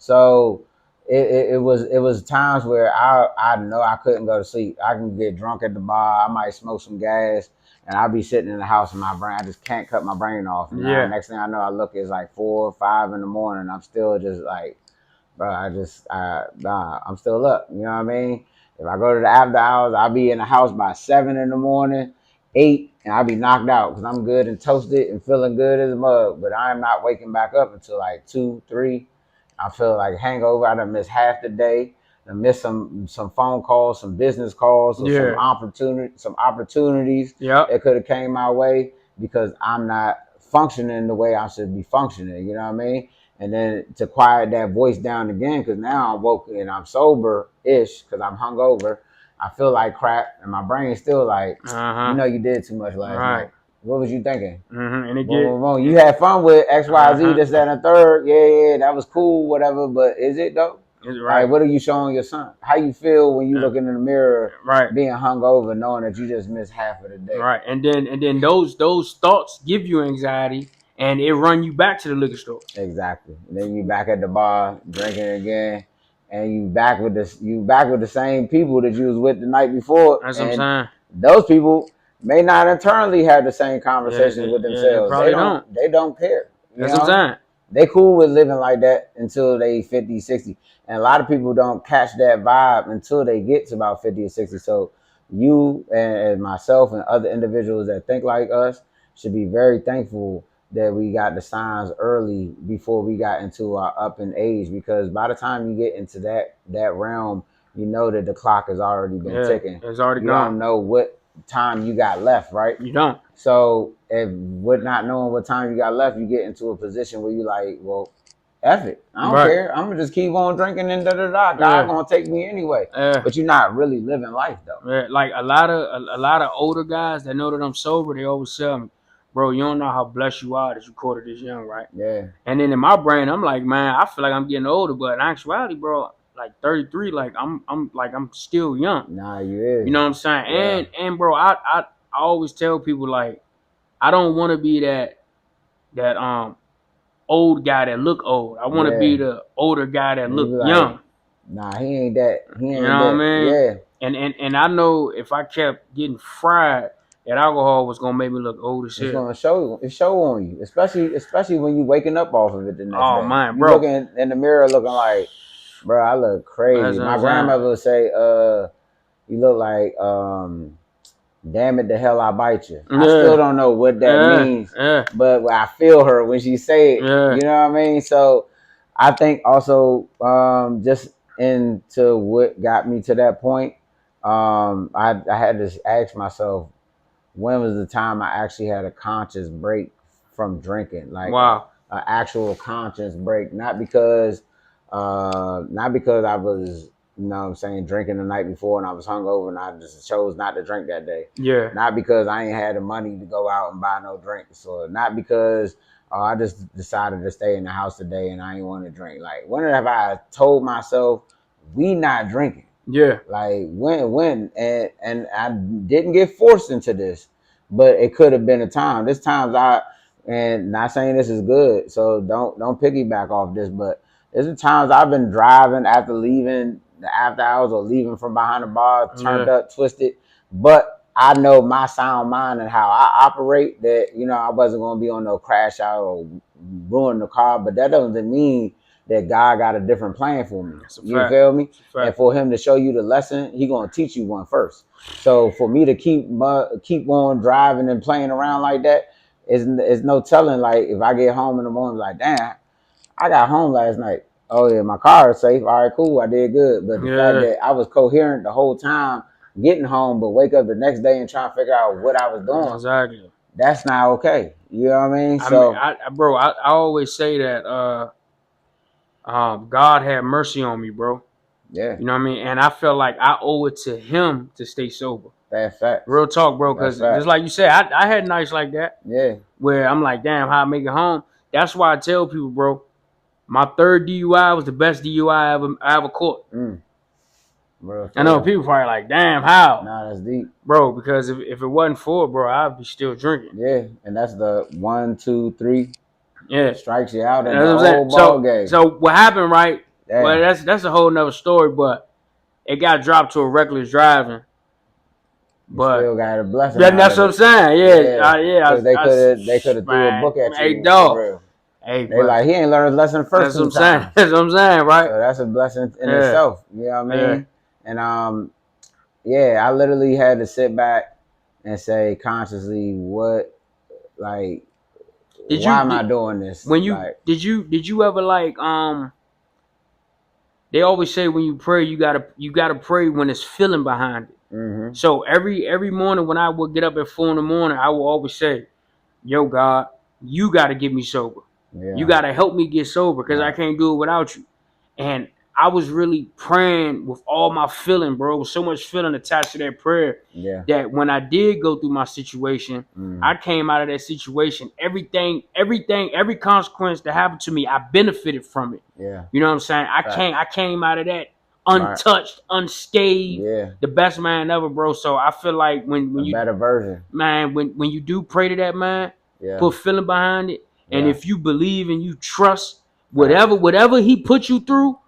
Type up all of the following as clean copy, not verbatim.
So it was times where I know I couldn't go to sleep. I can get drunk at the bar. I might smoke some gas, and I'll be sitting in the house and my brain, I just can't cut my brain off. And now Yeah. next thing I know, I look, it's like 4 or 5 in the morning. I'm still just like, bro, I'm still up. You know what I mean? If I go to the after hours, I'll be in the house by 7 in the morning, 8, and I'll be knocked out because I'm good and toasted and feeling good as a mug. But I'm not waking back up until like 2, 3. I feel like hangover. I done missed half the day. I missed some phone calls, some business calls, or Yeah. some opportunities Yep. that could have came my way because I'm not functioning the way I should be functioning. You know what I mean? And then to quiet that voice down again, because now I'm woke and I'm sober-ish because I'm hungover. I feel like crap, and my brain's still like, Uh-huh. you did too much last Right. night. What was you thinking? And it Boom, get boom, boom. You had fun with X, Y, Z, uh-huh. this, that, and the third. Yeah, that was cool, whatever. But is it though? It's Like, right. what are you showing your son? How you feel when you Uh, looking in the mirror, right. being hungover, knowing that you just missed half of the day? Right. And then those thoughts give you anxiety and it run you back to the liquor store. Exactly. And then you back at the bar drinking again, and you back with the same people that you was with the night before, That's what I'm and saying. those people may not internally have the same Yeah, conversations with they themselves. They probably don't. don't. They don't care. You That's what I'm know, saying. they cool with living like that until they 50, 60. And a lot of people don't catch that vibe until they get to about 50 or 60. So you and myself and other individuals that think like us should be very thankful that we got the signs early before we got into our up in age, because by the time you get into that realm, you know that the clock has already been Yeah, ticking. it's already You gone. don't know what time you got left, right? You don't. So if with not knowing what time you got left, you get into a position where you like, well, F it. I don't Right. care. I'm gonna just keep on drinking and da da da. God Yeah. gonna take me anyway. Yeah. But you're not really living life though. Yeah. Like a lot of older guys that know that I'm sober, they always tell me, bro, you don't know how blessed you are that you caught it this young, right? Yeah. And then in my brain, I'm like, man, I feel like I'm getting older, but in actuality, bro, like 33, like I'm still young. Nah, you You is. know what I'm saying? Yeah. And bro, I always tell people like I don't want to be that old guy that look old. I want to be Yeah. the older guy that And you look be like, young. nah, he ain't that. He You ain't know what that. I mean? Yeah. And I know if I kept getting fried, that alcohol was gonna make me look old as It's hell. gonna show on you, especially when you waking up off of it the next Oh day. man, You bro. looking in the mirror looking like, bro, I look That's crazy. what My I'm saying. grandmother would say, you look like damn it, the hell I bite you. I still Yeah, don't know what that yeah, means, yeah, but I feel her when she say it. yeah, You know what I mean? So I think also just into what got me to that point, I had to ask myself, when was the time I actually had a conscious break from drinking, like wow. a actual conscious break, not because I was, what I'm saying, drinking the night before and I was hungover and I just chose not to drink that day, Yeah, not because I ain't had the money to go out and buy no drinks, or not because I just decided to stay in the house today and I ain't want to drink. Like, when have I told myself we not drinking? yeah, Like, when and I didn't get forced into this, but it could have been a time. This times and not saying this is good, so don't piggyback off this, but there's the times I've been driving after leaving the after hours or leaving from behind the bar, turned yeah. up, twisted, but I know my sound mind and how I operate, that I wasn't gonna be on no crash out or ruin the car, but that doesn't mean that God got a different plan for me. That's a You fact. feel me? That's a And fact. for him to show you the lesson, he gonna teach you one first. So for me to keep on driving and playing around like that is no telling. Like, if I get home in the morning, like, damn, I got home last night. Oh yeah, my car is safe. All right, cool, I did good. But the fact Yeah, that I was coherent the whole time getting home, but wake up the next day and try to figure out what I was doing, exactly. that's not okay. You know what I mean? I mean, So bro, I always say that God had mercy on me, bro. yeah, You know what I mean? And I felt like I owe it to Him to stay sober. that's facts. Real talk, bro. That's Because just facts. like you said, I had nights like that Yeah. where I'm like, damn, how I make it home. That's why I tell people, bro, my third DUI was the best DUI I ever caught. Mm. Real I know talk. people probably like, damn, how? Nah, that's deep. Bro, because if it wasn't for it, bro, I'd be still drinking. Yeah, and that's the 1, 2, 3 Yeah. strikes you out in That's the what I'm saying. whole ball So game. so what happened, right? Well, that's a whole nother story, but it got dropped to a reckless driving. But still got a blessing. that's what I'm saying. Yeah. Because they could have threw a book at Hey, you dog. for real. Hey, They like he ain't learned his lesson the first that's what I'm two saying. times. That's what I'm saying, right? So that's a blessing in itself. You know what I mean? And I literally had to sit back and say consciously, what, like, why am I doing this? When you like, did you ever like they always say when you pray you gotta pray when it's feeling behind it. mm-hmm. So every morning when I would get up at 4 a.m, I will always say, "Yo, God, you gotta get me sober. Yeah. You gotta help me get sober because I can't do it without you." And I was really praying with all my feeling, bro. With so much feeling attached to that prayer that when I did go through my situation, I came out of that situation. Every consequence that happened to me, I benefited from it. Yeah. You know what I'm saying? I came out of that untouched, unscathed, the best man ever, bro. So I feel like when you better version, man, when you do pray to that man, put feeling behind it, and if you believe and you trust whatever he put you through,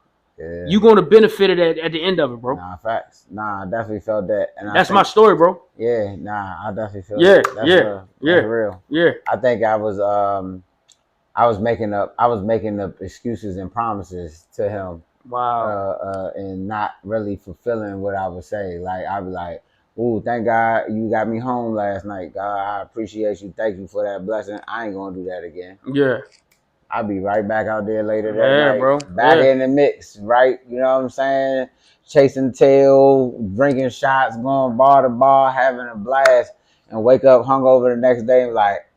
you're gonna benefit it at the end of it, bro. Nah, facts. Nah, I definitely felt that, and that's my story, bro. Yeah, nah, I definitely feel that. That's real. Yeah. I think I was making up excuses and promises to him. Wow. And not really fulfilling what I would say. Like I'd be like, "Ooh, thank God you got me home last night. God, I appreciate you. Thank you for that blessing. I ain't gonna do that again." Yeah. I'll be right back out there later that night, bro. Back in the mix, right? You know what I'm saying? Chasing tail, drinking shots, going bar to bar, having a blast, and wake up hungover the next day and like,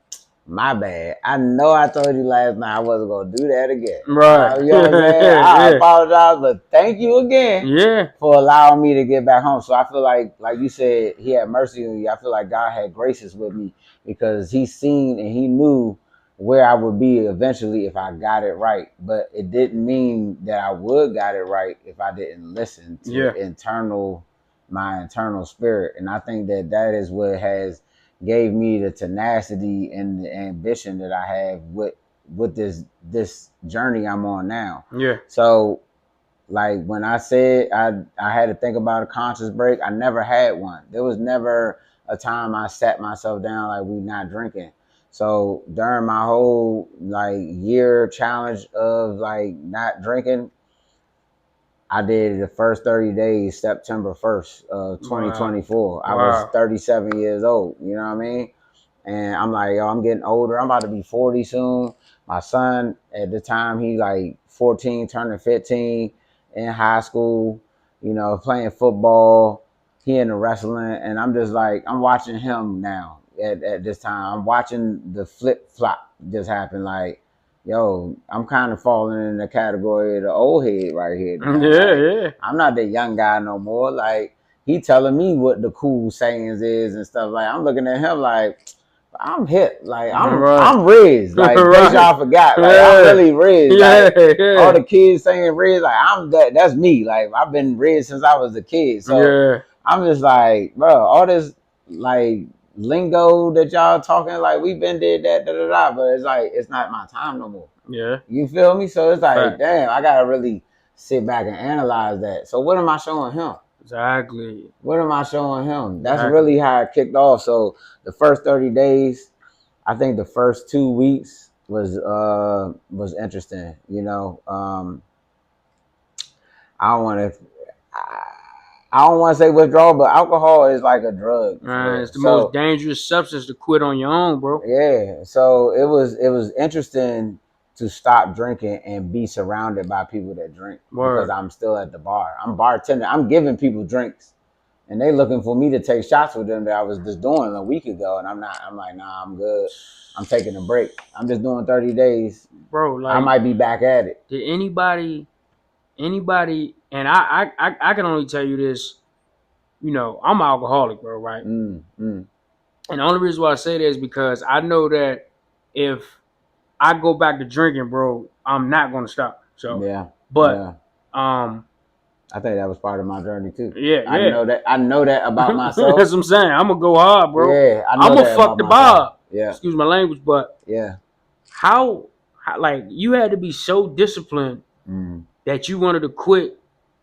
my bad. I know I told you last night I wasn't gonna do that again. Right. You know what I'm saying? I apologize, but thank you again. Yeah. For allowing me to get back home. So I feel like you said, he had mercy on you. I feel like God had graces with me because he seen and he knew where I would be eventually if I got it right. But it didn't mean that I would got it right if I didn't listen to my internal spirit. And I think that is what has gave me the tenacity and the ambition that I have with this journey I'm on now. Yeah. So like when I said I had to think about a conscious break, I never had one. There was never a time I sat myself down like we not drinking. So during my whole like year challenge of like not drinking, I did the first 30 days, September 1st of 2024. Wow. I was 37 years old, you know what I mean? And I'm like, yo, I'm getting older. I'm about to be 40 soon. My son at the time, he like 14, turning 15 in high school, you know, playing football. He into wrestling. And I'm just like, I'm watching him now at this time. I'm watching the flip flop just happen. Like, yo, I'm kind of falling in the category of the old head right here. Yeah. I'm not the young guy no more. Like, he telling me what the cool sayings is and stuff. Like, I'm looking at him like, I'm hip. Like, I'm Riz. Like, in case y'all forgot. Like, I'm really Riz. Like, all the kids saying Riz, like, that's me. Like, I've been Riz since I was a kid. So, I'm just like, bro, all this, like, lingo that y'all talking, like, we been did that, but it's like, it's not my time no more. Yeah. You feel me? So, it's like, damn, I got to really sit back and analyze that. So, what am I showing him? Exactly. What am I showing him? That's really how it kicked off. So the first 30 days, I think the first 2 weeks was interesting. You know, I don't want to say withdrawal, but alcohol is like a drug. It's the most dangerous substance to quit on your own, bro. Yeah. So it was interesting to stop drinking and be surrounded by people that drink because I'm still at the bar. I'm bartending. I'm giving people drinks, and they looking for me to take shots with them that I was just doing a week ago, and I'm not. I'm like, nah, I'm good. I'm taking a break. I'm just doing 30 days, bro. Like, I might be back at it. Did anybody, and I can only tell you this. You know, I'm an alcoholic, bro. Right. And the only reason why I say that is because I know that if I go back to drinking, bro, I'm not gonna stop. So I think that was part of my journey too. Yeah. I know that about myself. That's what I'm saying. I'm gonna go hard, bro. Yeah, I'm gonna fuck the bar. Yeah. Excuse my language, but yeah. How like you had to be so disciplined that you wanted to quit,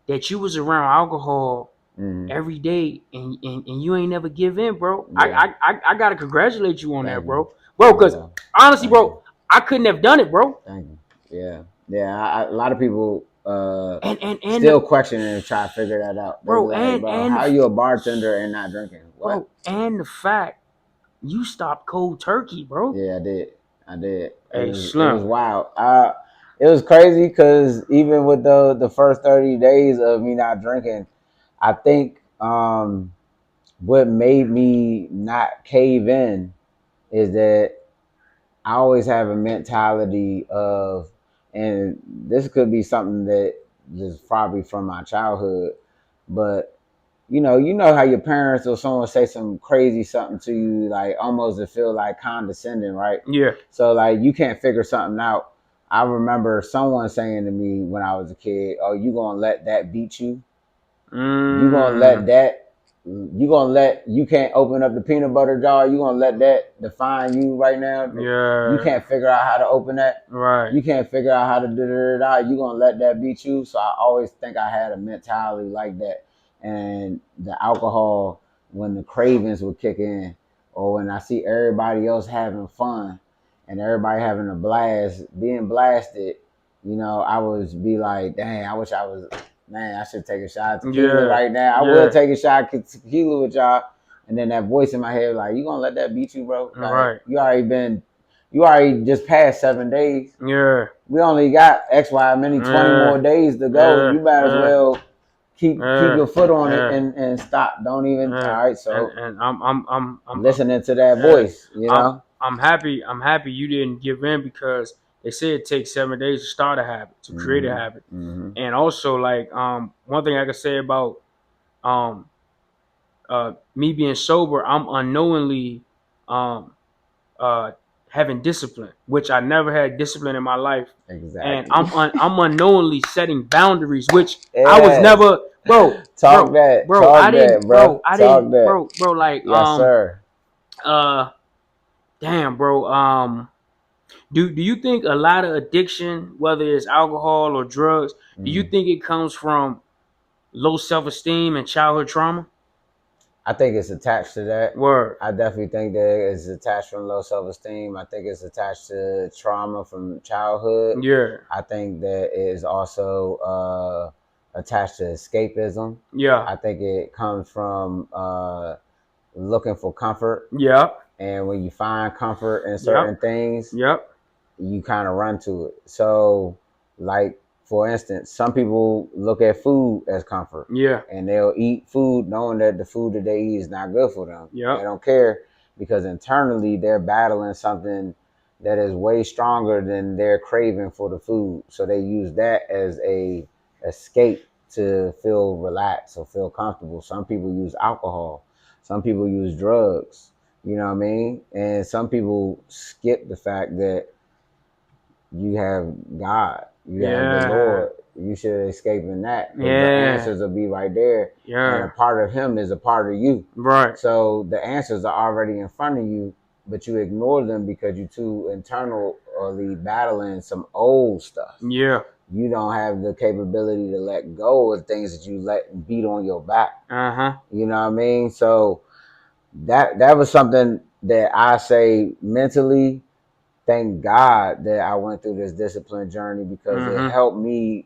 that you was around alcohol Mm-hmm. every day, and you ain't never give in, bro. Yeah. I gotta congratulate you on that, Thank you. bro. Because Yeah. honestly, Thank you. bro, I couldn't have done it, bro. Thank you. Yeah. Yeah. A lot of people And still question and try to figure that out. They be bro, like, bro, how you a bartender and not drinking? What? bro, and the fact you stopped cold turkey, bro. Yeah, I did. I did. Hey, It was Slim. wild. It was crazy because even with the first 30 days of me not drinking, I think what made me not cave in is that I always have a mentality of, and this could be something that is probably from my childhood, but you know how your parents or someone say some crazy something to you, like almost to feel like condescending, right? Yeah. So like you can't figure something out. I remember someone saying to me when I was a kid, "Oh, you gonna let that beat you? You gonna let that? You gonna let you can't open up the peanut butter jar? You gonna let that define you right now? You Yeah. can't figure out how to open that. Right. You can't figure out how to do it out. You gonna let that beat you?" So I always think I had a mentality like that, and the alcohol when the cravings would kick in, or when I see everybody else having fun and everybody having a blast, being blasted. I would be like, dang, I wish I was. Man, I should take a shot of tequila right now. I would take a shot of tequila with y'all. And then that voice in my head, like, you gonna let that beat you, bro? Like, Right. you already just passed 7 days. Yeah. We only got X, Y, many 20 more days to go. You might as well keep your foot on it and stop. Don't even. All right, so and I'm listening to that voice, I'm happy you didn't give in, because they say it takes 7 days to start a habit, to create a habit. Mm-hmm. And also, like, one thing I could say about me being sober, I'm unknowingly um uh having discipline, which I never had discipline in my life. Exactly. And I'm unknowingly setting boundaries, which yes. I was never, bro. Talk that, bro. I didn't, bro. I Talk didn't, that. bro. Like, yes, sir. Damn, bro. Do you think a lot of addiction, whether it's alcohol or drugs, do you think it comes from low self-esteem and childhood trauma? I think it's attached to that. Word. I definitely think that it's attached from low self-esteem. I think it's attached to trauma from childhood. Yeah. I think that it is also attached to escapism. Yeah. I think it comes from looking for comfort. Yep. And when you find comfort in certain things, you kind of run to it. So, like, for instance, some people look at food as comfort. Yeah. And they'll eat food knowing that the food that they eat is not good for them. Yeah. They don't care because internally they're battling something that is way stronger than their craving for the food. So they use that as a escape to feel relaxed or feel comfortable. Some people use alcohol. Some people use drugs. You know what I mean? And some people skip the fact that you have God, you have the Lord. You should escape in that. The answers will be right there. And a part of Him is a part of you. Right. So the answers are already in front of you, but you ignore them because you're too internally battling some old stuff. Yeah. You don't have the capability to let go of things that you let beat on your back. You know what I mean? So that was something that I say mentally. Thank God that I went through this discipline journey because it helped me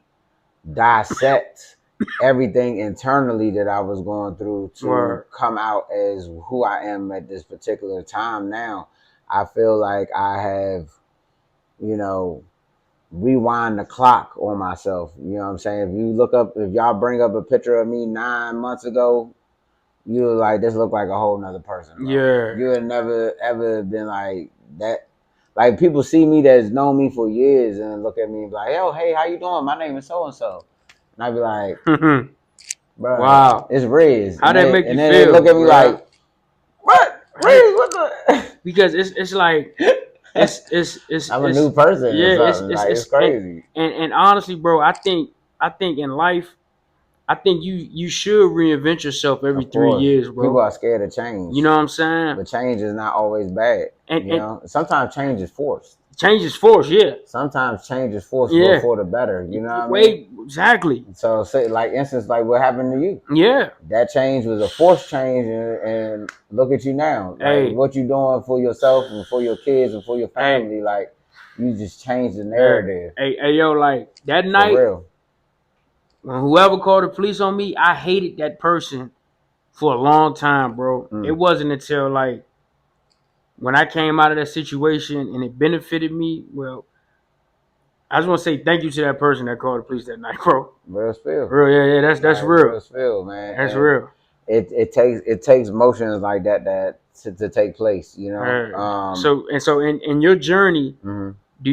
dissect everything internally that I was going through to come out as who I am at this particular time. Now I feel like I have, rewind the clock on myself. You know what I'm saying? If y'all bring up a picture of me 9 months ago, you're like, this look like a whole nother person. Bro. Yeah. You had never ever been like that. Like, people see me that's known me for years and look at me and be like, "Yo, hey, how you doing? My name is so and so," and I be like, "Bro, wow, it's Riz." How that make you feel? And then they look at me like, "What, Riz? What the?" Because it's like it's I'm a new person. Yeah, it's crazy. And honestly, bro, I think in life, I think you should reinvent yourself every 3 years, bro. People are scared of change. You know what I'm saying? But change is not always bad. And sometimes change is forced. Change is force, yeah. Sometimes change is forced Yeah. for the better. You know what I mean? Exactly. So, say like instance, like what happened to you. Yeah. That change was a forced change, and look at you now. Like Hey. what you doing for yourself and for your kids and for your family. Hey. Like you just changed the Yeah. narrative. Hey, yo, like that For night real. when whoever called the police on me, I hated that person for a long time, bro. It wasn't until like when I came out of that situation and it benefited me. Well, I just want to say thank you to that person that called the police that night, bro. Real spill. Real, yeah, that's Like real. real spill, man. That's And real. it takes motions like that to take place, you know. So in your journey, Mm-hmm. do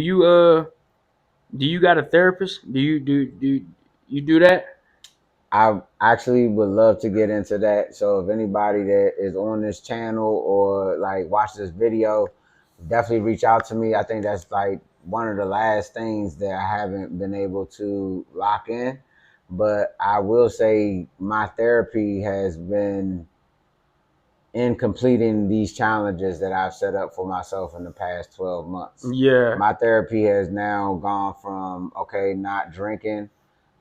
you got a therapist? Do you do that? I actually would love to get into that. So if anybody that is on this channel or like watch this video, definitely reach out to me. I think that's like one of the last things that I haven't been able to lock in. But I will say my therapy has been in completing these challenges that I've set up for myself in the past 12 months. Yeah. My therapy has now gone from, okay, not drinking.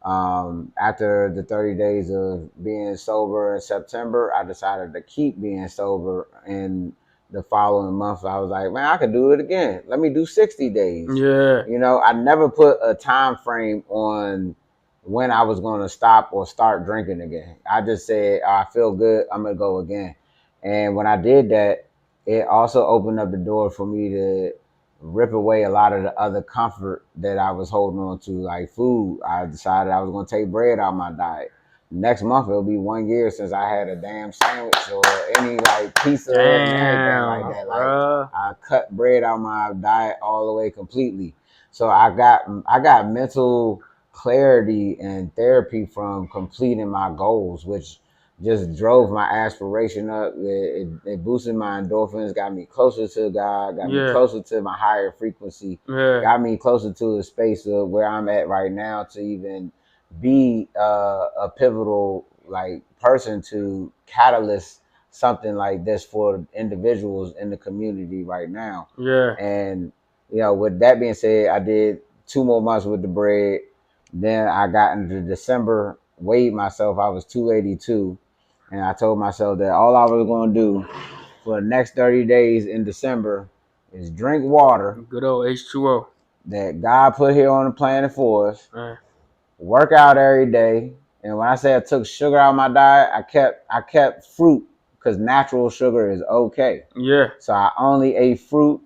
After the 30 days of being sober in September, I decided to keep being sober. And the following month, I was like, man, I could do it again. Let me do 60 days. Yeah. You know, I never put a time frame on when I was going to stop or start drinking again. I just said, I feel good. I'm going to go again. And when I did that, it also opened up the door for me to rip away a lot of the other comfort that I was holding on to, like food. I decided I was going to take bread out of my diet. Next month, it'll be 1 year since I had a damn sandwich or any like pizza or anything like that. Like I cut bread out of my diet all the way completely. So I got mental clarity and therapy from completing my goals, which just drove my aspiration up. It boosted my endorphins, got me closer to God, got me closer to my higher frequency, got me closer to a space of where I'm at right now to even be a pivotal like person to catalyst something like this for individuals in the community right now. Yeah. And you know, with that being said, I did 2 more months with the bread. Then I got into December, weighed myself. I was 282. And I told myself that all I was going to do for the next 30 days in December is drink water. Good old H2O. That God put here on the planet for us. Work out every day. And when I say I took sugar out of my diet, I kept fruit because natural sugar is okay. Yeah. So I only ate fruit.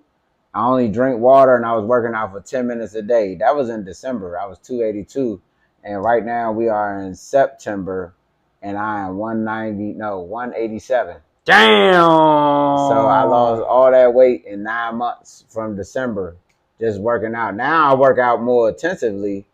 I only drink water, and I was working out for 10 minutes a day. That was in December. I was 282. And right now we are in September. And I am 187. Damn. So I lost all that weight in 9 months from December just working out. Now I work out more intensively.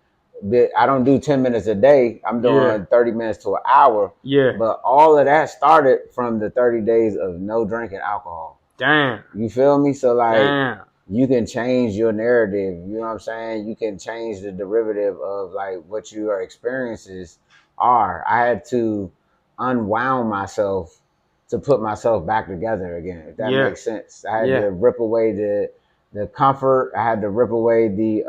I don't do 10 minutes a day. I'm doing 30 minutes to an hour. Yeah. But all of that started from the 30 days of no drinking alcohol. Damn. You feel me? So like you can change your narrative. You know what I'm saying? You can change the derivative of like what your experiences are. I had to unwound myself to put myself back together again, if that makes sense. I had to rip away the comfort. I had to rip away the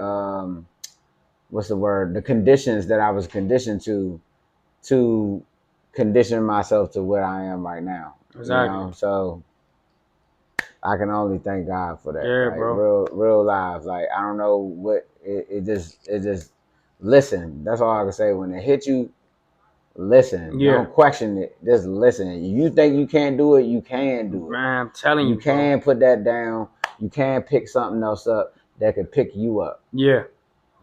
the conditions that I was conditioned to condition myself to where I am right now. Exactly. You know? So I can only thank God for that. Yeah, like, bro. Real lives. Like I don't know what it just listen. That's all I can say. When it hit you, listen. Don't question it. Just listen. You think you can't do it, you can do it. Man, I'm telling you. You can put that down. You can pick something else up that can pick you up. Yeah.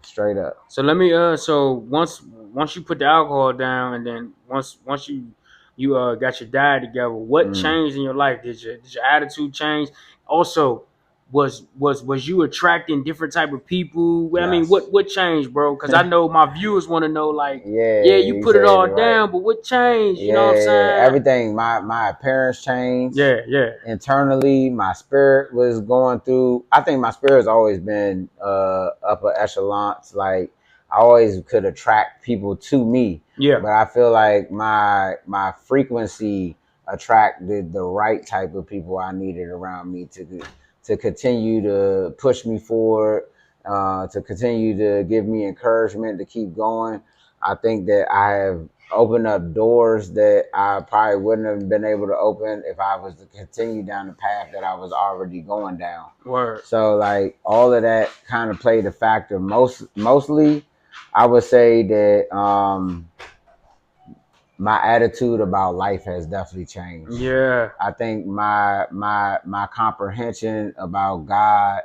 Straight up. So let me so once you put the alcohol down and then once you got your diet together, what changed in your life? Did your attitude change? Also, was you attracting different type of people? I mean, what changed, bro? Because I know my viewers want to know, like, you put it all down, but what changed? You know what I'm saying? Everything. My appearance changed. Yeah. Internally, my spirit was going through. I think my spirit's always been upper echelons. Like I always could attract people to me. Yeah. But I feel like my frequency attracted the right type of people I needed around me to to continue to push me forward, to continue to give me encouragement to keep going. I think that I have opened up doors that I probably wouldn't have been able to open if I was to continue down the path that I was already going down. Word. So like all of that kind of played a factor. Mostly, I would say that my attitude about life has definitely changed. Yeah. I think my comprehension about God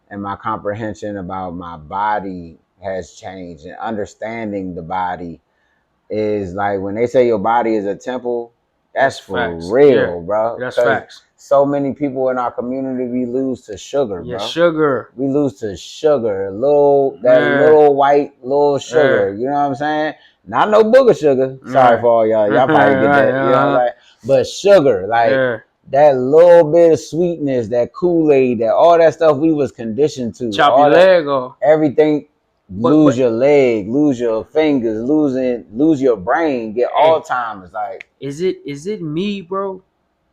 and my comprehension about my body has changed, and understanding the body is like when they say your body is a temple, that's for facts. real, bro. That's facts. So many people in our community, we lose to sugar, bro. Sugar. We lose to sugar, little white sugar. You know what I'm saying? Not no booger sugar. Sorry for all y'all. Y'all probably get that. You know what I'm saying? But sugar, like that little bit of sweetness, that Kool-Aid, that all that stuff we was conditioned to. Chop your leg off. Everything. Lose your leg, lose your fingers, lose your brain, get Alzheimer's. Like, is it me, bro?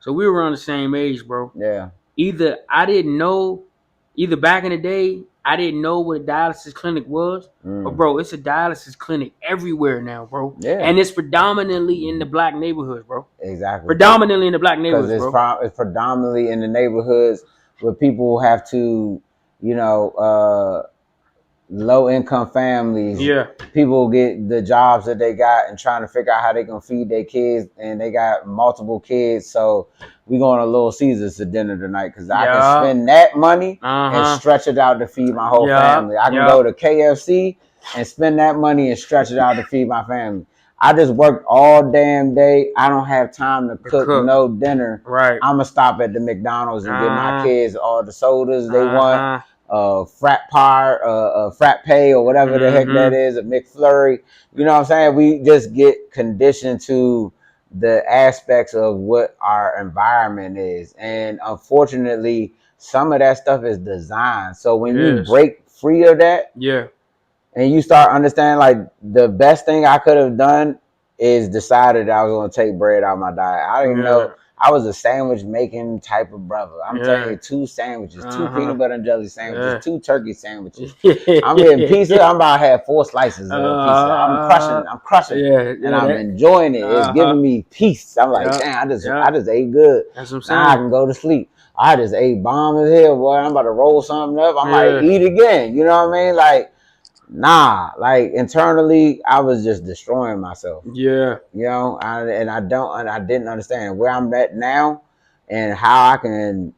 So we were around the same age, bro. Yeah. Either back in the day, I didn't know what a dialysis clinic was, but bro, it's a dialysis clinic everywhere now, bro. Yeah. And it's predominantly in the black neighborhoods, bro. Exactly. Predominantly in the black neighborhoods, bro. It's predominantly in the neighborhoods where people have to, low income families. Yeah. People get the jobs that they got and trying to figure out how they can feed their kids, and they got multiple kids. So we going to Little Caesars for dinner tonight because I can spend that money and stretch it out to feed my whole family. I can go to KFC and spend that money and stretch it out to feed my family. I just worked all damn day. I don't have time to cook no dinner. Right. I'm gonna stop at the McDonald's and get my kids all the sodas they want. Frat pay or whatever the heck that is, a McFlurry. You know what I'm saying? We just get conditioned to the aspects of what our environment is. And unfortunately, some of that stuff is designed. So when you break free of that, and you start understanding, like, the best thing I could have done is decided I was going to take bread out of my diet. I didn't know. I was a sandwich making type of brother. I'm telling you, 2 sandwiches, 2 peanut butter and jelly sandwiches, 2 turkey sandwiches. I'm getting pizza. I'm about to have 4 slices of pizza. I'm crushing it. And I'm enjoying it. It's giving me peace. I'm like, damn, I just ate good. That's what I'm saying. Now I can go to sleep. I just ate bomb as hell, boy. I'm about to roll something up. I might eat again. You know what I mean? Like, nah, like internally, I was just destroying myself. Yeah, I didn't understand where I'm at now, and how I can,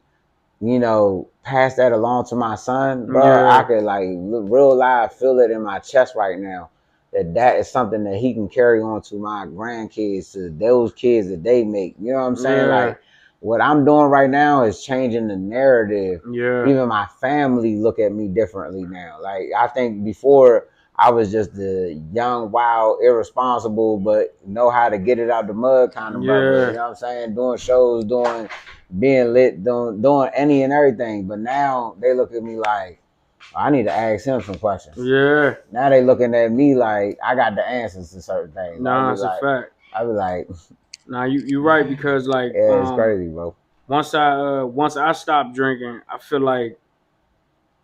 pass that along to my son, bro. I could like real live feel it in my chest right now that is something that he can carry on to my grandkids, to those kids that they make. You know what I'm saying? Like, what I'm doing right now is changing the narrative. Yeah. Even my family look at me differently now. Like, I think before I was just the young, wild, irresponsible, but know how to get it out the mud kind of brother. You know what I'm saying? Doing shows, being lit, doing any and everything. But now they look at me like, I need to ask him some questions. Yeah. Now they looking at me like I got the answers to certain things. Nah, it's a fact. I be like, nah, you're right, because like, it's crazy, bro. Once I stopped drinking, I feel like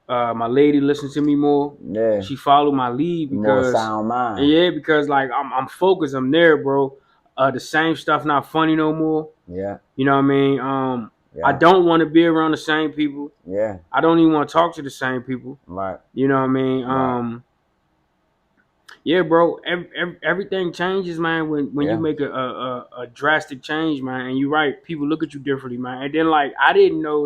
my lady listens to me more. Yeah. She followed my lead because more sound mind. Yeah, because like I'm focused. I'm there, bro. The same stuff not funny no more. Yeah. You know what I mean? I don't want to be around the same people. Yeah. I don't even want to talk to the same people. Right. You know what I mean? Right. Yeah, bro. Everything changes, man. When you make a drastic change, man. And you're right. People look at you differently, man. And then like I didn't know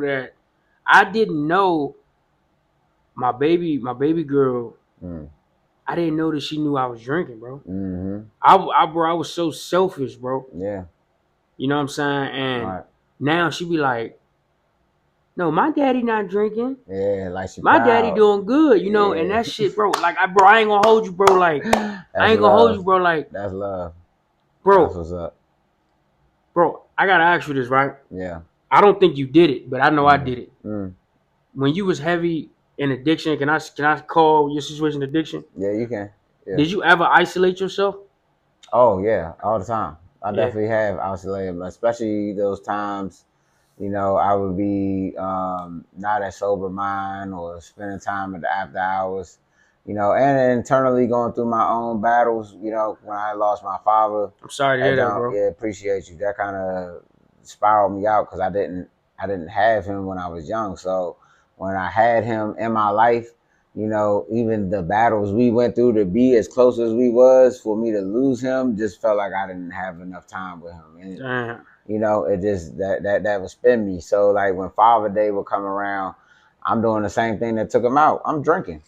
my baby girl. I didn't know that she knew I was drinking, bro. Mm-hmm. I was so selfish, bro. Yeah. You know what I'm saying? And now she be like, no, my daddy not drinking. Yeah, like she my proud. Daddy doing good, you know, and that shit, bro. Like, I ain't gonna hold you, bro. Like, I ain't gonna hold you, bro. Like, that's love, bro. That's what's up, bro. I gotta ask you this, right? Yeah. I don't think you did it, but I know I did it. When you was heavy in addiction, can I call your situation addiction? Yeah, you can. Yeah. Did you ever isolate yourself? Oh yeah, all the time. I definitely have isolated, especially those times you know, I would be not at sober mind or spending time at the after hours, you know, and internally going through my own battles. You know, when I lost my father, I'm sorry to hear that, bro. Yeah, appreciate you. That kind of spiraled me out because I didn't have him when I was young. So when I had him in my life, you know, even the battles we went through to be as close as we was, for me to lose him just felt like I didn't have enough time with him. And, Damn. you know, it just that would spin me. So like when Father Day would come around, I'm doing the same thing that took him out. I'm drinking.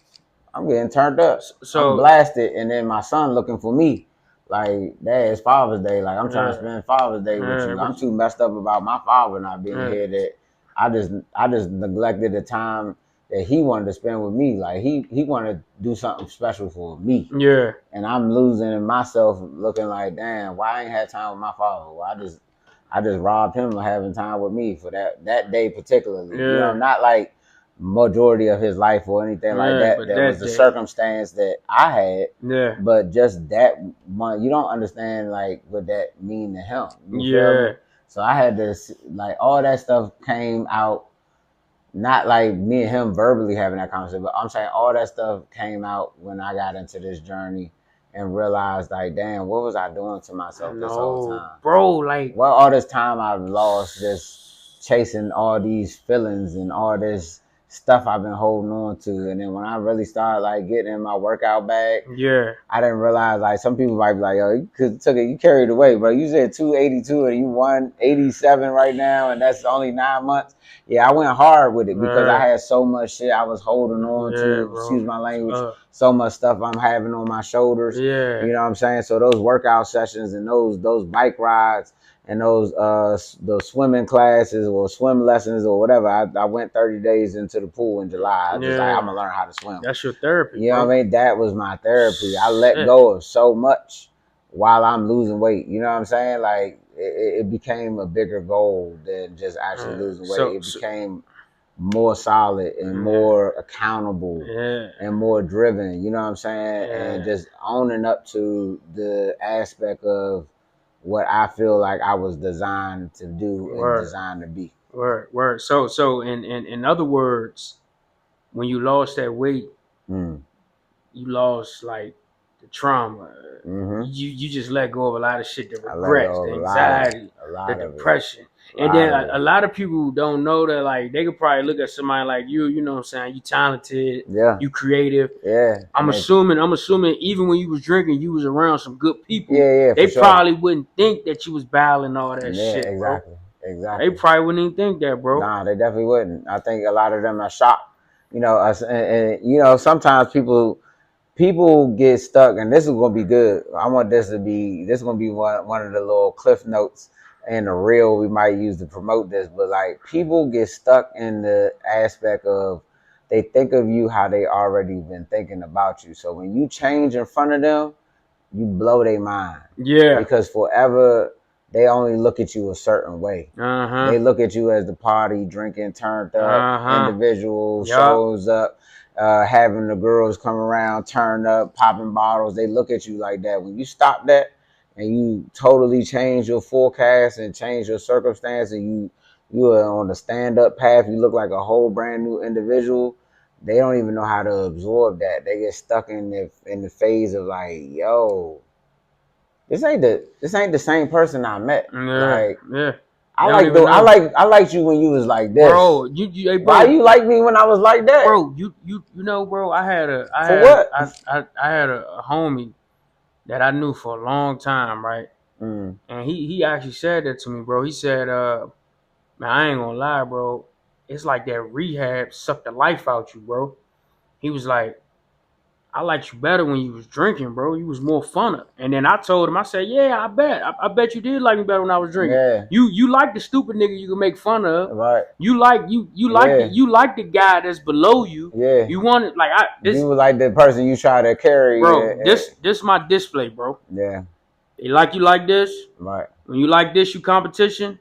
I'm getting turned up. So I'm blasted, and then my son looking for me. Like, Dad, it's Father's Day. Like, I'm trying to spend Father's Day with you. I'm too messed up about my father not being here that I just neglected the time that he wanted to spend with me. Like he wanted to do something special for me. Yeah. And I'm losing myself, looking like, damn, why I ain't had time with my father? Well, I just robbed him of having time with me for that day particularly. Yeah. You know, not like majority of his life or anything like that. That was the circumstance that I had. Yeah. But just that one, you don't understand like what that mean to him. You feel me? So I had to, like, all that stuff came out, not like me and him verbally having that conversation, but I'm saying all that stuff came out when I got into this journey and realized, like, damn, what was I doing to myself this whole time? Bro, like, well, all this time I've lost just chasing all these feelings and all this stuff I've been holding on to. And then when I really started like getting in my workout bag, I didn't realize, like, some people might be like, yo, you carried away, bro. You said 282 and you 187 right now, and that's only 9 months. Yeah, I went hard with it because I had so much shit I was holding on to, excuse my language, so much stuff I'm having on my shoulders. Yeah. You know what I'm saying? So those workout sessions and those bike rides and those swimming classes or swim lessons or whatever, I went 30 days into the pool in July. I just like, I'm gonna learn how to swim. That's your therapy. You know what I mean? That was my therapy. I let go of so much while I'm losing weight. You know what I'm saying? Like it became a bigger goal than just actually losing weight. It became more solid and more accountable and more driven. You know what I'm saying? And just owning up to the aspect of what I feel like I was designed to do and designed to be. Word. So in other words, when you lost that weight, you lost like the trauma. You just let go of a lot of shit, the regrets, the anxiety, the depression. And then a lot of people don't know that, like, they could probably look at somebody like you know what I'm saying, you talented, you creative. I'm assuming even when you was drinking, you was around some good people. They probably wouldn't think that you was battling all that shit, exactly. bro. Exactly. They probably wouldn't even think that, bro. Nah, they definitely wouldn't. I think a lot of them are shocked. You know, and you know, sometimes people get stuck, and this is gonna be good. I want this to be gonna be one of the little cliff notes and the reel we might use to promote this. But like, people get stuck in the aspect of they think of you how they already been thinking about you. So when you change in front of them, you blow their mind. Yeah. Because forever they only look at you a certain way. They look at you as the party drinking, turned up individual, shows up, having the girls come around, turn up, popping bottles. They look at you like that. When you stop that and you totally change your forecast and change your circumstance, and you are on the stand-up path, you look like a whole brand new individual. They don't even know how to absorb that. They get stuck in the phase of like, yo, this ain't the same person I met. I liked you when you was like this, bro. Hey, bro, why you like me when I was like that, bro? You know, bro. I had a homie that I knew for a long time, right? And he actually said that to me, bro. He said, man, I ain't gonna lie, bro. It's like that rehab sucked the life out you, bro. He was like, I liked you better when you was drinking, bro. You was more funner. And then I told him, I said, yeah, I bet. I bet you did like me better when I was drinking. Yeah. You like the stupid nigga you can make fun of. Right. You like the guy that's below you. Yeah. You wanted you like the person you try to carry. Bro, this my display, bro. Yeah. They like you like this. Right. When you like this, you competition.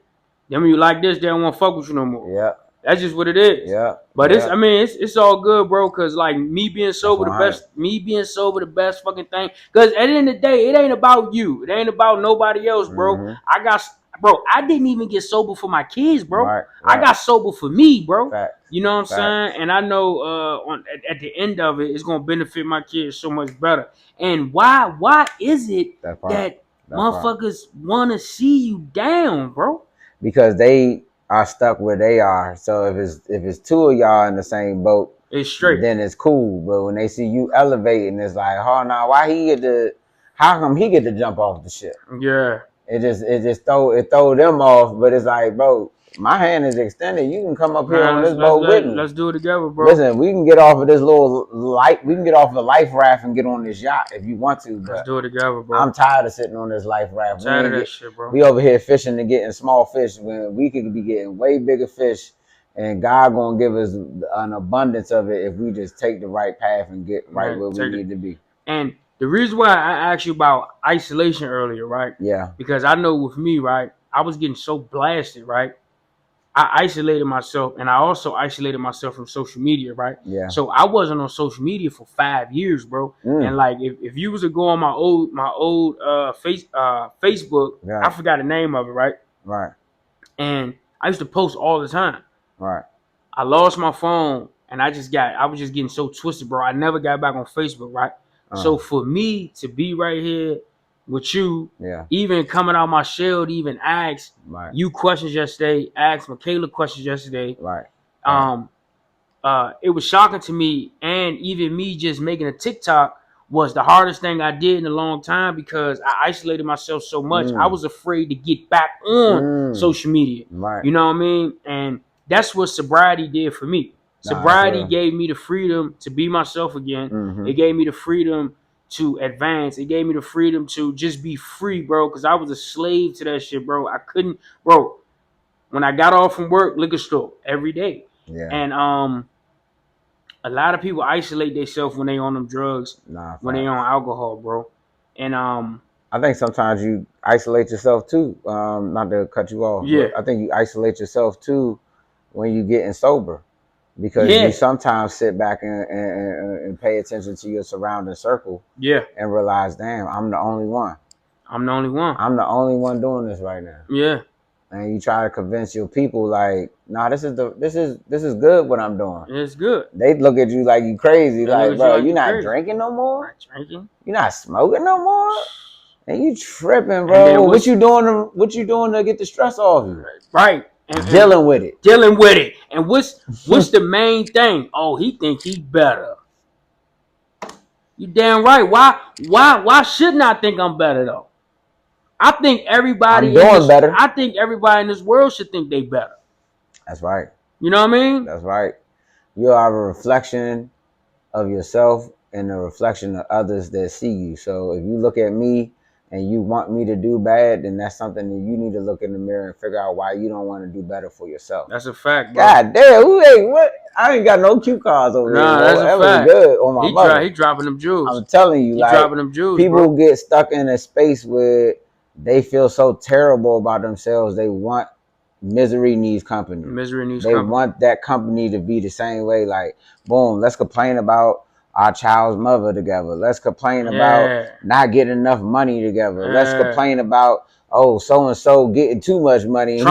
Then when you like this, they don't want to fuck with you no more. Yeah. That's just what it is. Yeah. But it's all good, bro. Cause like me being sober the best fucking thing. Cause at the end of the day, it ain't about you. It ain't about nobody else, bro. bro, I didn't even get sober for my kids, bro. Right. I got sober for me, bro. Fact. You know what I'm saying? And I know at the end of it, it's gonna benefit my kids so much better. And why is it that motherfuckers want to see you down, bro? Because they are stuck where they are. So if it's two of y'all in the same boat, it's straight. Then it's cool. But when they see you elevating, it's like, oh no, how come he get to jump off the ship? Yeah. It throw them off, but it's like, bro, my hand is extended. You can come up here on this boat with me. Let's do it together, bro. Listen, we can get off of this little light. We can get off the life raft and get on this yacht if you want to. But let's do it together, bro. I'm tired of sitting on this life raft. I'm tired of that shit, bro. We over here fishing and getting small fish when we could be getting way bigger fish, and God gonna give us an abundance of it if we just take the right path and get right where we need to be. And the reason why I asked you about isolation earlier, right? Yeah. Because I know with me, right, I was getting so blasted, right? I isolated myself, and I also isolated myself from social media, right? Yeah. So I wasn't on social media for 5 years, bro. And like, if you was to go on my old Facebook, I forgot the name of it, right? Right. And I used to post all the time. Right. I lost my phone, and I was just getting so twisted, bro. I never got back on Facebook, right? So for me to be right here with you, even coming out my shell to even ask you questions yesterday, ask Michaela questions yesterday. Right. It was shocking to me, and even me just making a TikTok was the hardest thing I did in a long time because I isolated myself so much. I was afraid to get back on social media. Right. You know what I mean? And that's what sobriety did for me. Sobriety gave me the freedom to be myself again. It gave me the freedom to advance. It gave me the freedom to just be free, bro, because I was a slave to that shit, bro. I couldn't, bro. When I got off from work, liquor store every day. Yeah. And a lot of people isolate themselves when they on them drugs, when they on alcohol, bro. And I think sometimes you isolate yourself too. Not to cut you off. Yeah. I think you isolate yourself too when you getting sober. Because you sometimes sit back and pay attention to your surrounding circle. Yeah. And realize, damn, I'm the only one. I'm the only one. I'm the only one doing this right now. Yeah. And you try to convince your people like, nah, this is good what I'm doing. It's good. They look at you like you crazy. Like, bro, you're not drinking no more? Not drinking. You're not smoking no more? And you tripping, bro. What you doing to get the stress off you? Right. And dealing with it. And what's the main thing? Oh, he think he better. You damn right. Why shouldn't I think I'm better though? I think everybody better. I think everybody in this world should think they better. That's right. You know what I mean? That's right. You are a reflection of yourself and a reflection of others that see you. So if you look at me and you want me to do bad, then that's something that you need to look in the mirror and figure out why you don't want to do better for yourself. That's a fact, bro. God damn, what? I ain't got no cue cards over here. That's a fact. Good on my mother. He dropping them jewels. I'm telling you, dropping them jewels. People get stuck in a space where they feel so terrible about themselves. They want misery needs company. They want that company to be the same way. Like, boom, let's complain about our child's mother together. Let's complain about not getting enough money together. Let's complain about so and so getting too much money. He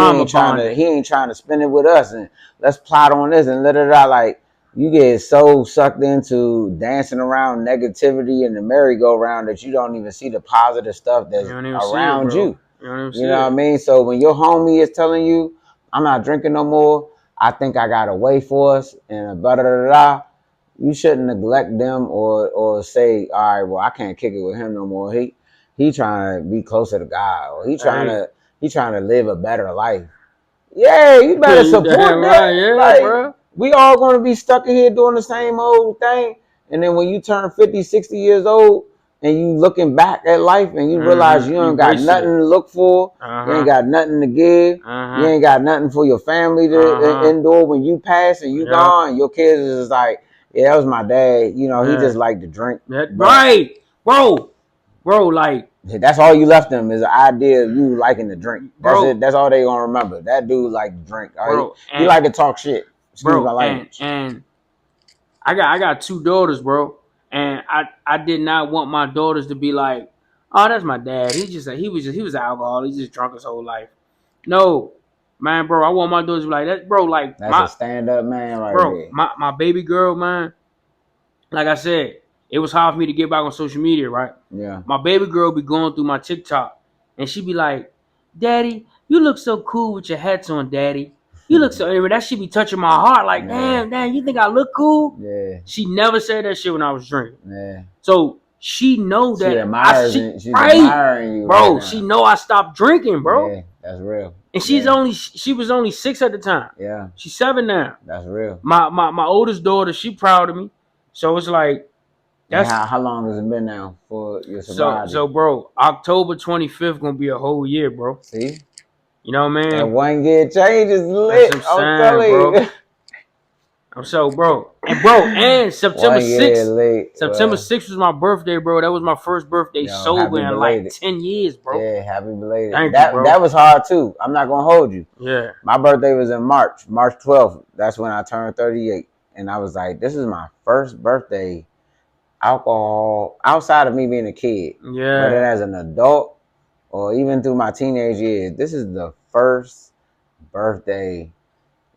ain't trying to spend it with us. And let's plot on this and like you get so sucked into dancing around negativity and the merry-go-round that you don't even see the positive stuff that's around you. You know what I mean? So when your homie is telling you, I'm not drinking no more, I think I got a way for us and you shouldn't neglect them or say, all right, well, I can't kick it with him no more. He trying to be closer to God, or he trying to live a better life. Yeah, you better support that. Right, yeah, bro. We all gonna be stuck in here doing the same old thing. And then when you turn 50, 60 years old and you looking back at life and you realize you ain't got nothing to look for, you ain't got nothing to give, you ain't got nothing for your family to endure when you pass and you gone, your kids is like, yeah, that was my dad. You know, he just liked to drink. Right. Bro, like. That's all you left them is the idea of you liking to drink. That's it. That's all they gonna remember. That dude like to drink. Bro, he like to talk shit. Excuse my language. And I got 2 daughters, bro. And I did not want my daughters to be like, oh, that's my dad. He was an alcoholic. He just drunk his whole life. No, man, bro. I want my daughters to be like that, bro. Like That's a stand-up man right there. My baby girl, man. Like I said, it was hard for me to get back on social media, right? Yeah. My baby girl be going through my TikTok, and she be like, "Daddy, you look so cool with your hats on, Daddy. You look so." That shit be touching my heart. Like, damn, you think I look cool? Yeah. She never said that shit when I was drinking. Yeah. So she know that she's admiring you, bro. Right, she know I stopped drinking, bro. Yeah, that's real. And she was only 6 at the time. Yeah. She's 7 now. That's real. My oldest daughter, she proud of me. So it's like that's how long has it been now for your sobriety? So bro, October 25th gonna be a whole year, bro. See? You know what I mean? That 1 year change is lit. I'm telling you. Bro. And September 6th. September 6th was my birthday, bro. That was my first birthday sober in like 10 years, bro. Yeah, happy belated. Thank you, bro. That was hard too. I'm not gonna hold you. Yeah. My birthday was in March 12th. That's when I turned 38. And I was like, this is my first birthday alcohol outside of me being a kid. Yeah. But then as an adult or even through my teenage years, this is the first birthday.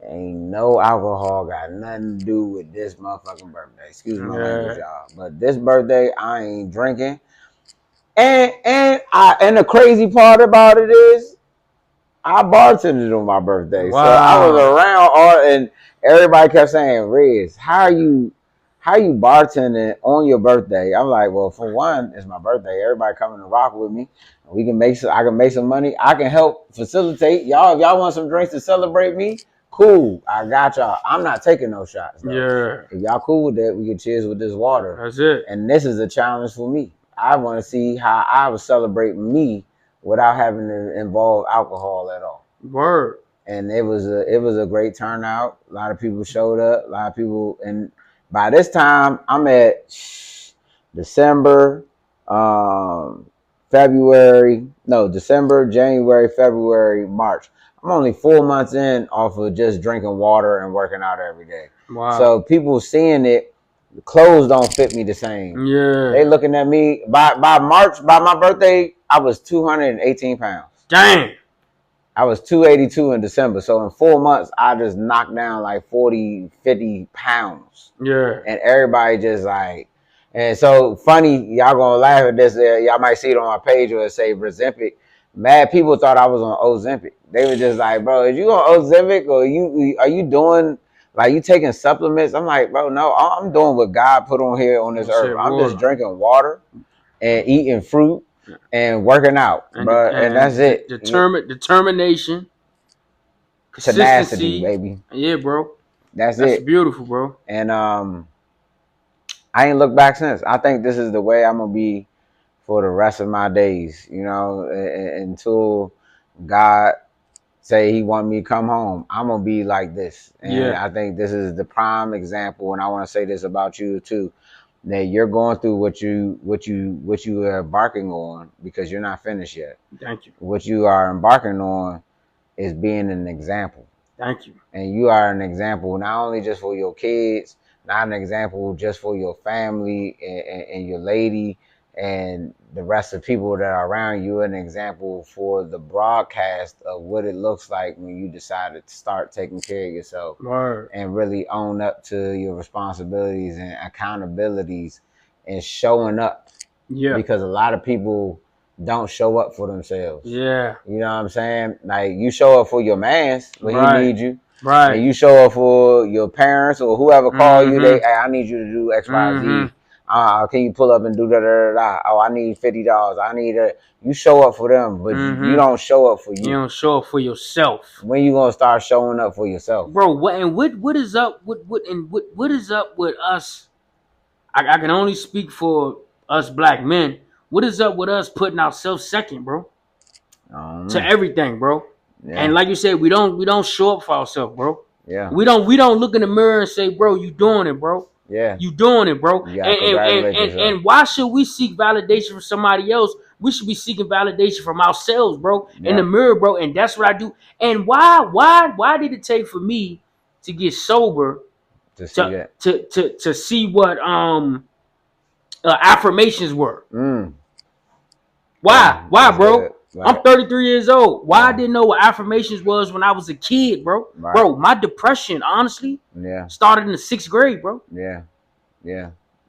Ain't no alcohol got nothing to do with this motherfucking birthday. Excuse my language, y'all. But this birthday, I ain't drinking. And the crazy part about it is, I bartended on my birthday. Wow. So I was around and everybody kept saying, Riz, how are you bartending on your birthday? I'm like, well, for one, it's my birthday. Everybody coming to rock with me. I can make some money. I can help facilitate. Y'all, if y'all want some drinks to celebrate me, cool. I got y'all. I'm not taking no shots, though. Yeah. If y'all cool with that, we can cheers with this water. That's it. And this is a challenge for me. I want to see how I would celebrate me without having to involve alcohol at all. Word. And it was a great turnout. A lot of people showed up. A lot of people, and by this time I'm at December, January, February, March. I'm only 4 months in off of just drinking water and working out every day. Wow. So people seeing it, the clothes don't fit me the same. Yeah. They looking at me. By March, by my birthday, I was 218 pounds. Dang. I was 282 in December. So in 4 months, I just knocked down like 40, 50 pounds. Yeah. And everybody just like, and so funny, y'all gonna laugh at this. Y'all might see it on my page where it say Ozempic. Mad people thought I was on Ozempic. They were just like, bro, is you on Ozempic or are you doing, like, you taking supplements? I'm like, bro, no, I'm doing what God put on here on this earth. I'm just drinking water and eating fruit and working out, bro, and that's it. Determination, tenacity, baby. Yeah, bro. That's it. That's beautiful, bro. And I ain't looked back since. I think this is the way I'm gonna be for the rest of my days, you know, until God say he want me to come home. I'm gonna be like this. And I think this is the prime example, and I want to say this about you too, that you're going through what you are embarking on, because you're not finished yet. Thank you. What you are embarking on is being an example. Thank you. And you are an example not only just for your kids, not an example just for your family and your lady and the rest of the people that are around you, an example for the broadcast of what it looks like when you decided to start taking care of yourself. Word. And really own up to your responsibilities and accountabilities and showing up. Yeah. Because a lot of people don't show up for themselves. Yeah. You know what I'm saying? Like, you show up for your mans when he need you. Right. And you show up for your parents or whoever call you, hey, I need you to do X, Y, Z. Can you pull up and do da? Oh, I need $50. I need a. You show up for them, but you don't show up for you. You don't show up for yourself. When you gonna start showing up for yourself, bro? What is up? What is up with us? I can only speak for us black men. What is up with us putting ourselves second, bro? To everything, bro. Yeah. And like you said, we don't show up for ourselves, bro. Yeah. We don't look in the mirror and say, bro, you doing it, bro. Yeah. You doing it, bro. And why should we seek validation from somebody else? We should be seeking validation from ourselves, bro. In the mirror, bro. And that's what I do. And why did it take for me to get sober to see that? To see what affirmations were? Why, bro? Good. Right. I'm 33 years old. Why I didn't know what affirmations was when I was a kid, bro? Right. Bro, my depression, honestly, started in the 6th grade, bro. Yeah.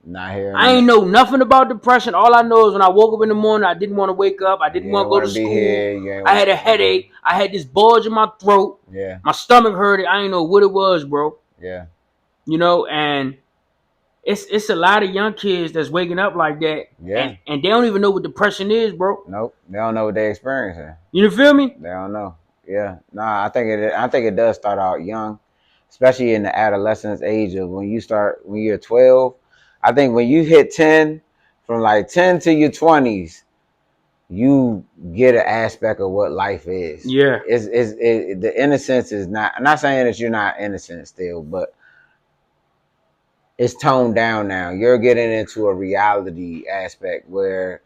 Not hearing I ain't know nothing about depression. All I know is when I woke up in the morning, I didn't want to wake up. I didn't want to go to school. I had a headache. I had this bulge in my throat. Yeah. My stomach hurt. I ain't know what it was, bro. Yeah. You know, and it's a lot of young kids that's waking up like that. Yeah. And they don't even know what depression is, bro. Nope. They don't know what they're experiencing. You feel me? They don't know. Yeah. Nah, I think it does start out young, especially in the adolescence age of when you're 12. I think when you hit 10, from like 10 to your 20s, you get an aspect of what life is. Yeah. The innocence is not. I'm not saying that you're not innocent still, but it's toned down now. You're getting into a reality aspect where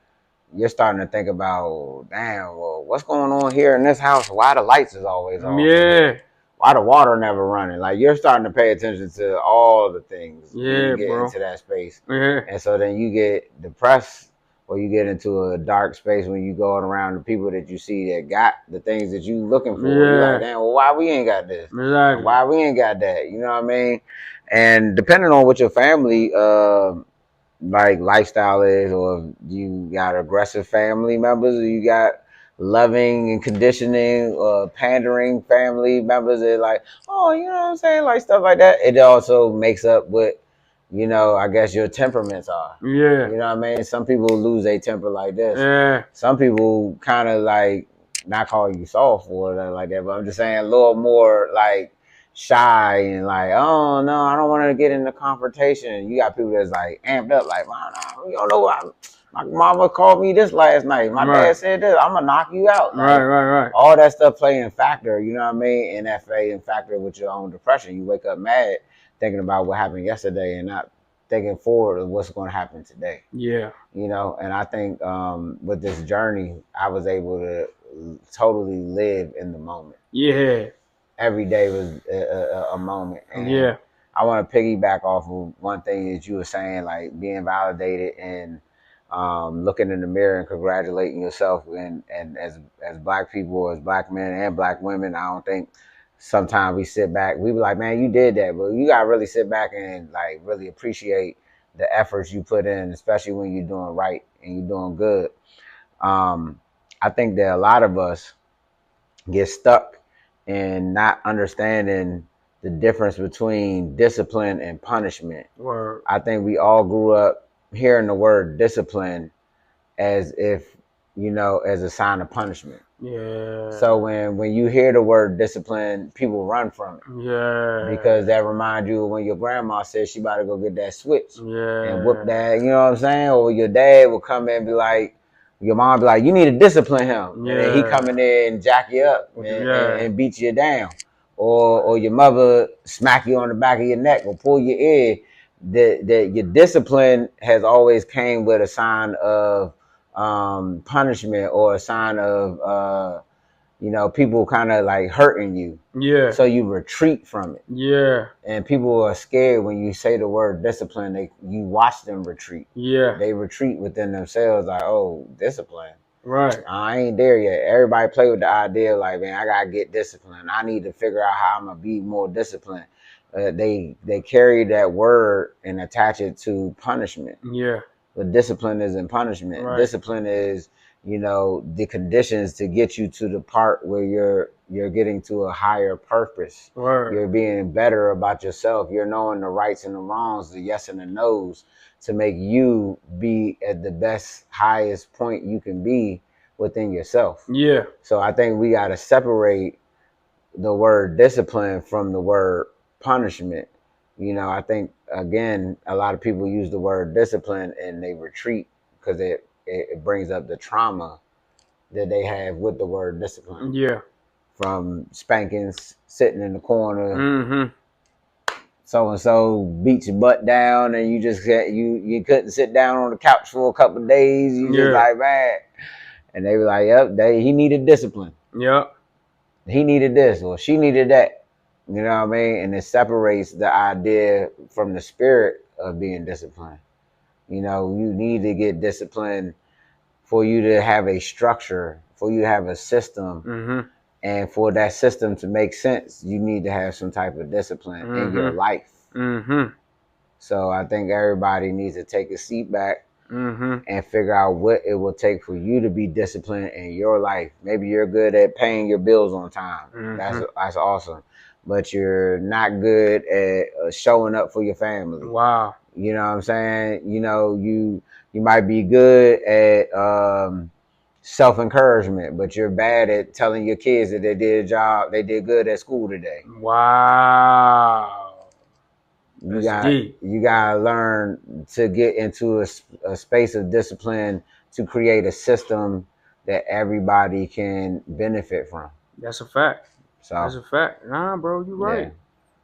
you're starting to think about, damn, well, what's going on here in this house? Why the lights is always on? Yeah. Why the water never running? Like, you're starting to pay attention to all the things. Yeah, when you get bro. into that space. Yeah. And so then you get depressed, or you get into a dark space when you go around the people that you see that got the things that you looking for. Yeah. You're like, damn, well, why we ain't got this? Exactly. Why we ain't got that? You know what I mean? And depending on what your family like lifestyle is, or you got aggressive family members, or you got loving and conditioning pandering family members that like, oh, you know what I'm saying, like stuff like that, it also makes up what, you know, I guess your temperaments are. Yeah. You know what I mean? Some people lose their temper like this. Yeah. Some people kind of like, not calling you soft or nothing like that, but I'm just saying a little more like shy and like, oh no, I don't want to get into confrontation. You got people that's like amped up, like, man, you don't know what my mama called me this last night. My dad said this. I'm gonna knock you out. Like, right. All that stuff playing factor. You know what I mean? And that play in factor with your own depression. You wake up mad, thinking about what happened yesterday and not thinking forward of what's going to happen today. Yeah. You know, and I think with this journey, I was able to totally live in the moment. Yeah. Every day was a moment. And yeah. I want to piggyback off of one thing that you were saying, like being validated and looking in the mirror and congratulating yourself. And as black people, as black men and black women, I don't think sometimes we sit back, we be like, man, you did that. But you got to really sit back and like really appreciate the efforts you put in, especially when you're doing right and you're doing good. I think that a lot of us get stuck in not understanding the difference between discipline and punishment. Word. I think we all grew up hearing the word discipline as if, you know, as a sign of punishment. Yeah. So when you hear the word discipline, people run from it. Yeah. Because that reminds you of when your grandma said she about to go get that switch. Yeah. And whoop that, you know what I'm saying? Or your dad will come in and be like, your mom be like, you need to discipline him. Yeah. And then he come in there and jack you up and beat you down. Or your mother smack you on the back of your neck or pull your ear. That your discipline has always came with a sign of punishment or a sign of you know, people kind of like hurting you. Yeah. So you retreat from it. Yeah. And people are scared when you say the word discipline. You watch them retreat. Yeah. They retreat within themselves like, oh, discipline. Right. I ain't there yet. Everybody play with the idea like, man, I gotta get disciplined. I need to figure out how I'm gonna be more disciplined. They carry that word and attach it to punishment. Yeah. But discipline isn't punishment. Right. Discipline is, you know, the conditions to get you to the part where you're getting to a higher purpose. Right. You're being better about yourself. You're knowing the rights and the wrongs, the yes and the no's, to make you be at the best, highest point you can be within yourself. Yeah. So I think we got to separate the word discipline from the word punishment. You know, I think, again, a lot of people use the word discipline and they retreat because it brings up the trauma that they have with the word discipline. Yeah. From spankings, sitting in the corner. Mm-hmm. So-and-so beat your butt down and you just you couldn't sit down on the couch for a couple of days. You just like, man. And they were like, yep, he needed discipline. Yep. He needed this or she needed that. You know what I mean? And it separates the idea from the spirit of being disciplined. You know, you need to get disciplined for you to have a structure, for you to have a system, and for that system to make sense, you need to have some type of discipline in your life. So I think everybody needs to take a seat back and figure out what it will take for you to be disciplined in your life. Maybe you're good at paying your bills on time. That's awesome. But you're not good at showing up for your family. Wow. You know what I'm saying? You know, you might be good at self-encouragement, but you're bad at telling your kids that they did a job, they did good at school today. Wow. You gotta learn to get into a space of discipline to create a system that everybody can benefit from. That's a fact. So that's a fact. Nah, bro, you right. Yeah.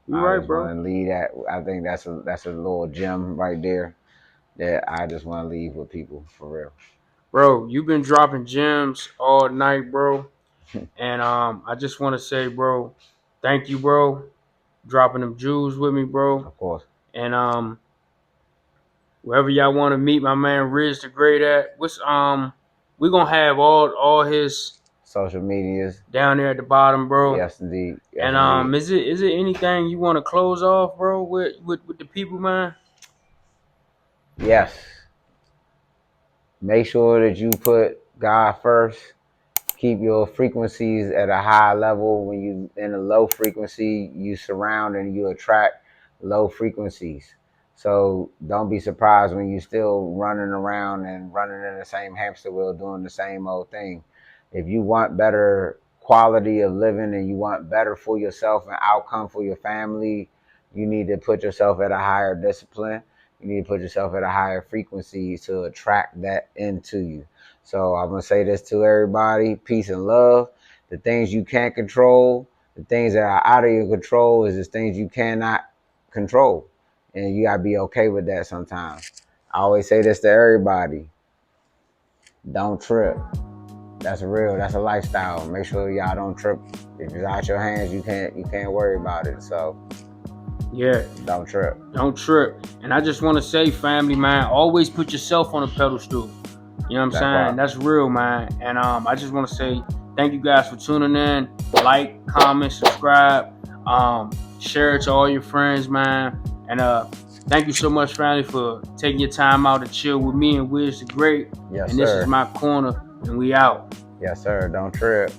You right, bro. Want to leave that. I think that's a little gem right there that I just want to leave with people for real. Bro, you've been dropping gems all night, bro. And I just want to say, bro, thank you, bro, dropping them jewels with me, bro. Of course. And wherever y'all want to meet my man Riz the Great at, we're gonna have all his social medias down there at the bottom, bro. Yes, indeed. Yes, and is it anything you want to close off, bro, with the people, man? Yes. Make sure that you put God first. Keep your frequencies at a high level. When you in a low frequency, you surround and you attract low frequencies. So don't be surprised when you're still running around and running in the same hamster wheel doing the same old thing. If you want better quality of living and you want better for yourself and outcome for your family, you need to put yourself at a higher discipline. You need to put yourself at a higher frequency to attract that into you. So I'm going to say this to everybody, peace and love. The things you can't control, the things that are out of your control is the things you cannot control. And you got to be okay with that sometimes. I always say this to everybody. Don't trip. That's real. That's a lifestyle. Make sure y'all don't trip. If it's out your hands, you can't worry about it. So yeah, don't trip. Don't trip. And I just want to say, family, man, always put yourself on a pedestal. You know what I'm saying? Right. That's real, man. And I just want to say thank you guys for tuning in. Like, comment, subscribe, share it to all your friends, man. And thank you so much, family, for taking your time out to chill with me and Wiz the Great. Yes, and this is my corner, and we out. Yes, sir. Don't trip.